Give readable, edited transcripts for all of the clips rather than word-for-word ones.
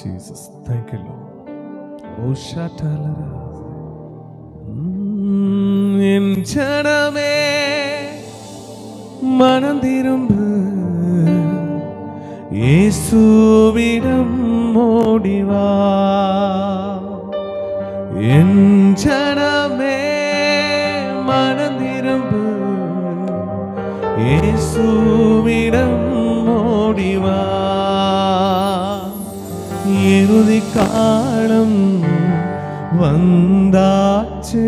Jesus, thank you, Lord. Oh, Shatalara. என் ஜனமே மனம் திரும்பு, இயேசுவிடம் ஓடிவா. என் ஜனமே மனம் திரும்பு, இயேசுவிடம் ஓடிவா. இறுதி காலம் வந்தாச்சு,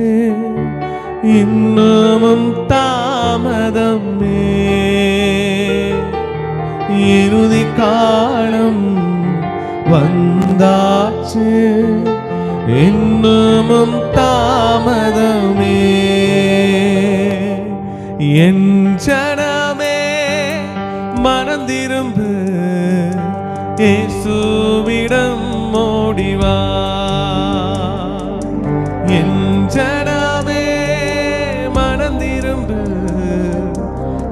இன்னமும் தாமதமே. இறுதி காலம் வந்தாச்சு, இன்னமும் தாமதமே. என் ஜனமே மனம் திரும்பு, இயேசுவிடம் ஓடிவா. என் ஜனமே மனம் திரும்பு,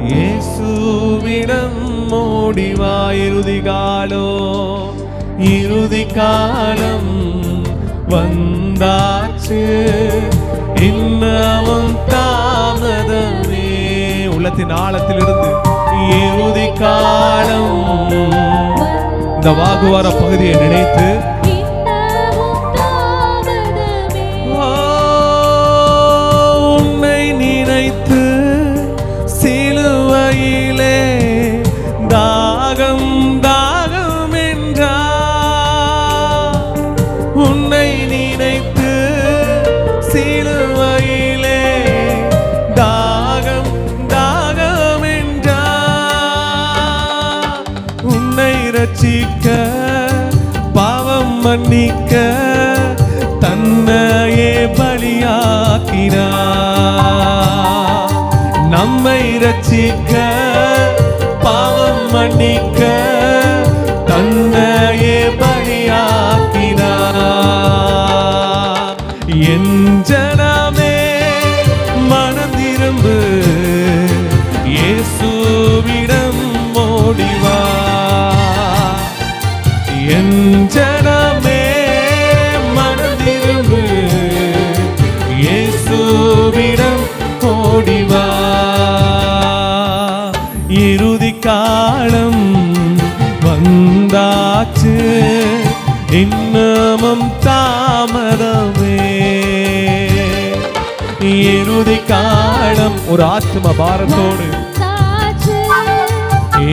இயேசுவிடம் ஓடிவா. இறுதி காலம் வந்தாச்சு, இன்னமும் தாமதமே. உள்ளத்தின் ஆழத்திலிருந்து இறுதி காலம், இந்த வாகுவார பகுதியை நினைத்து உன்னை நினைத்து சிலுவையிலே தாகம் தாகம் என்றார். உன்னை நினைத்து சிலுவையிலே தாகம் தாகம் என்றார். உன்னை ரட்சிக்க பாவம் மன்னிக்க தன்னையே பலியாக்கினார். நம்மை ரட்சிக்க பாவம் மன்னிக்க தன்னையே பலியாக்கினார். என் ஜனமே மனம் திரும்பு, இயேசுவிடம் ஓடிவா. என் ஜனமே மனம் திரும்பு, இயேசுவிடம் ஓடிவா. இறுதி காலம் வந்தாச்சு, இன்னமும் தாமதமே. இறுதி காலம் ஒரு ஆத்ம பாரத்தோடு,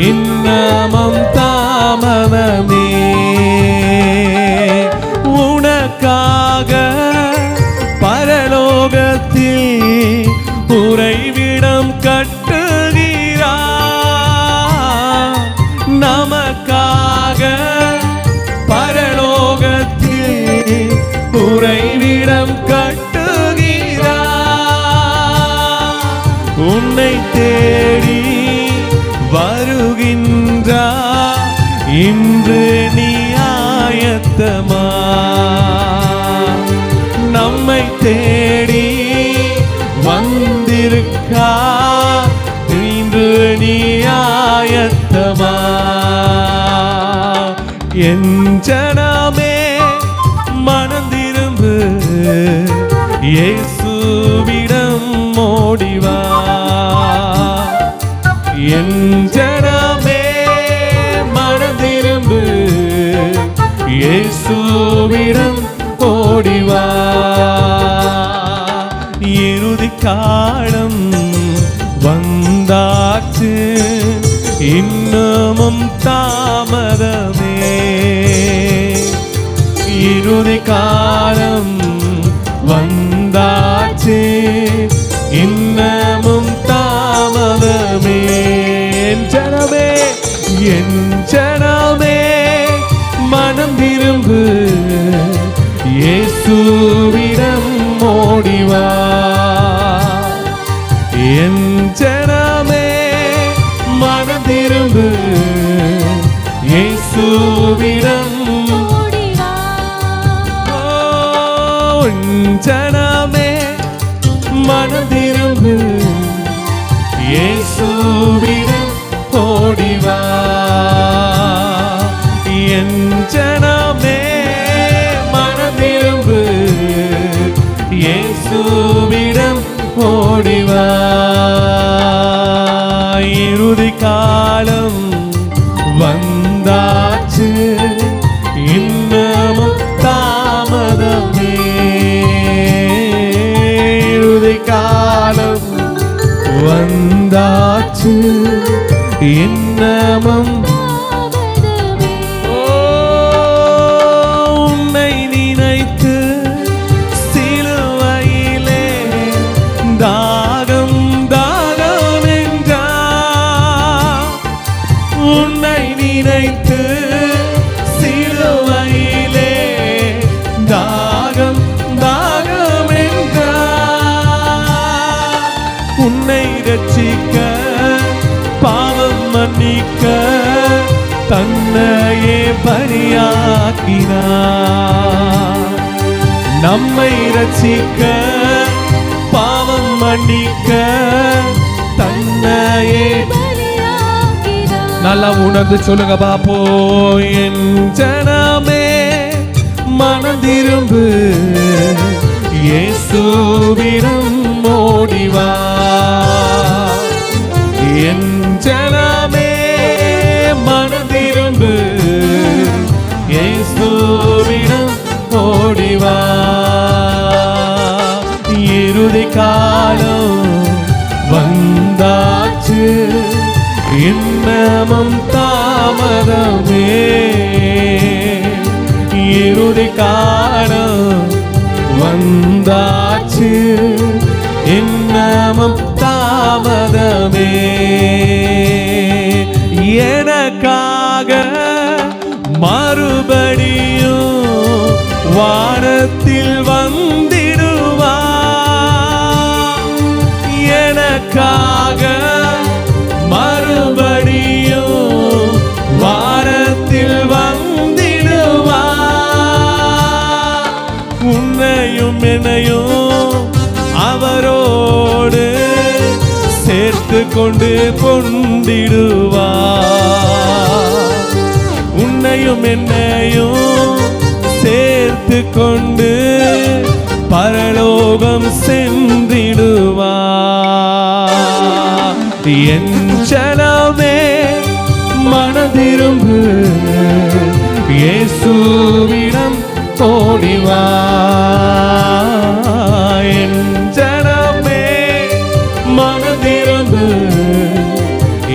இன்னமும் தாமதமே. உனக்காக பரலோகத்தில் உறைவிடம் கட்டுகிறார். நமக்காக பரலோகத்தில் உறைவிடம் கட்டுகிறார். உன்னை தேடி வருகின்றார், இன்று நீ ஆயத்தமா. நம்மை தேடி வந்திருக்கா, இன்று நீ ஆயத்தமா. என் ஜனமே மனம் திரும்பு, இயேசுவிடம் ஓடிவா. என் ஜனமே மனம் திரும்பு, இயேசுவிடம் ஓடிவா. இறுதி காலம் வந்தாச்சு, இன்னமும் தாமதமே. இறுதி காலம் வந்தாச்சு, இன்னமும் தாமதமே. என் ஜனமே என் ஜனமே மனம் திரும்பு, இயேசுவிடம் ஓடிவா. என் ஜனமே மனம் திரும்பு, இயேசுவிடம் ஓடிவா. ஜனமே மனம் திரும்பு, இயேசுவிடம் ஓடிவா. என் ஜனமே வந்தாச்சு இன்னமும் தாமதமே. இறுதி காலம் வந்தாச்சு இன்னமும் உன்னை நினைத்து சிலுவையிலே தாகம் தாகம் என்றார். உன்னை நினைத்து சிலுவையிலே தாகம் தாகம் என்றார். உன்னை ரட்சிக்க பாவம் மன்னிக்க தன்னையே பலியாக்கினார். நம்மை ரட்சிக்க பாவம் மன்னிக்க தன்னையே நல்லா உணர்ந்து சொல்லுங்க பாப்போ. என் ஜனமே மனம் திரும்பு, இயேசுவிடம் ஓடிவா. என் ஜனமே மனம் திரும்பு, இயேசுவிடம் ஓடிவா. இறுதி காலம் வந்தாச்சு இன்னமும் தாமதமே. இறுதி காலம் வந்தாச்சு இன்னமும் தாமதமே. எனக்காக மறுபடியும் வானத்தில் வந்திடுவா. எனக்காக மறுபடியும் வானத்தில் வந்திடுவா. உன்னையும் என்னையும் அவரோடு சேர்த்து கொண்டு கொண்டிடுவா. உன்னையும் என்னையும் சேர்த்து கொண்டு பரலோகம் சென்றிடுவா. என் ஜனமே மனதிரும்பு, இயேசுவிடம் ஓடிவா. என் ஜனமே மனதிரும்பு,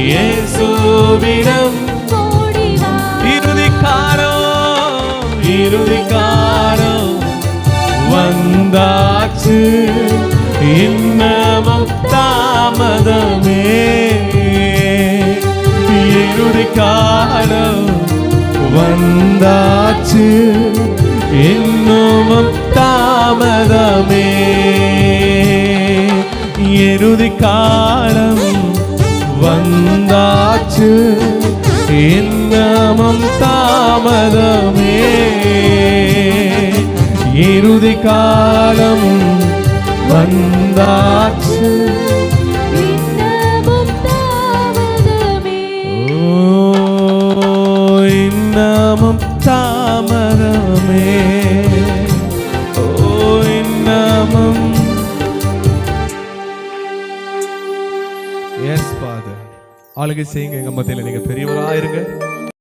இயேசுவிடம் ஓடிவா. இறுதி காலம் வந்தாச்சு இன்னமும் தாமதமே. இறுதி காலம் வந்தாச்சு இன்னமும் தாமதமே. இறுதி காலம் வந்தாச்சு இன்னமும் தாமதமே. இறுதி காலம் வந்தாச்சு இன்னமும் தாமதமே. இன்னமும் தாமதமே. இன்னமும். எஸ் ஃபாதர், ஆளுகை செய்யுங்க. எங்க மத்தியில நீங்க பெரியவராயிருங்க.